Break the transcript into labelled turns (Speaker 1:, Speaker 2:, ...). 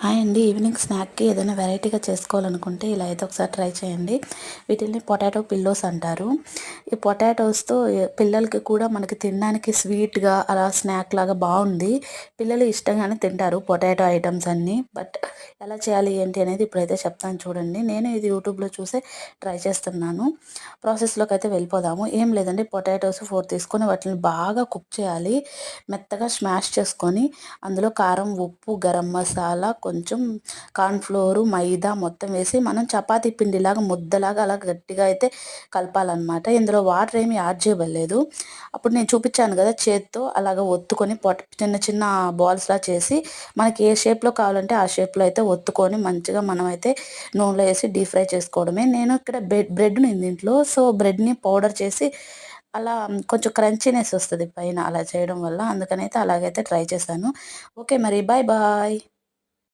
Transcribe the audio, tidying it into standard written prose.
Speaker 1: Hi అండి. Evening స్నాక్‌కి ఏదైనా వెరైటీగా చేసుకోవాలనుకుంటే ఇలా అయితే ఒకసారి ట్రై చేయండి. వీటిల్ని పొటాటో పిల్లోస్ అంటారు. ఈ పొటాటోస్‌తో పిల్లలకి కూడా మనకి తినడానికి స్వీట్‌గా అలా స్నాక్ లాగా బావుంది. పిల్లలు ఇష్టంగానే తింటారు పొటాటో ఐటెమ్స్ అన్నీ. బట్ ఎలా చేయాలి ఏంటి అనేది ఇప్పుడైతే చెప్తాను చూడండి. నేను ఇది యూట్యూబ్‌లో చూసే ట్రై చేస్తున్నాను. ప్రాసెస్‌లోకి అయితే వెళ్ళిపోదాము. ఏం లేదండి, పొటాటోస్ 4 తీసుకొని వాటిని బాగా కుక్ చేయాలి. మెత్తగా స్మాష్ చేసుకొని అందులో కారం, ఉప్పు, గరం మసాలా, కొంచెం కార్న్‌ఫ్లోరు, మైదా మొత్తం వేసి మనం చపాతీ పిండిలాగా ముద్దలాగా అలా గట్టిగా అయితే కలపాలనమాట. ఇందులో వాటర్ ఏమి యాడ్ చేయబడలేదు. అప్పుడు నేను చూపించాను కదా, చేత్తో అలాగ ఒత్తుకొని చిన్న చిన్న బాల్స్‌లా చేసి మనకి ఏ షేప్‌లో కావాలంటే ఆ షేప్‌లో అయితే ఒత్తుకొని మంచిగా మనమైతే నూనెలో వేసి డీప్ ఫ్రై చేసుకోవడమే. నేను ఇక్కడ బ్రెడ్ ఉంది దీంట్లో. సో, బ్రెడ్‌ని పౌడర్ చేసి అలా కొంచెం క్రంచీనెస్ వస్తది పైన అలా చేయడం వల్ల. అందుకనైతే అలాగైతే ట్రై చేశాను. ఓకే మరి. Bye bye.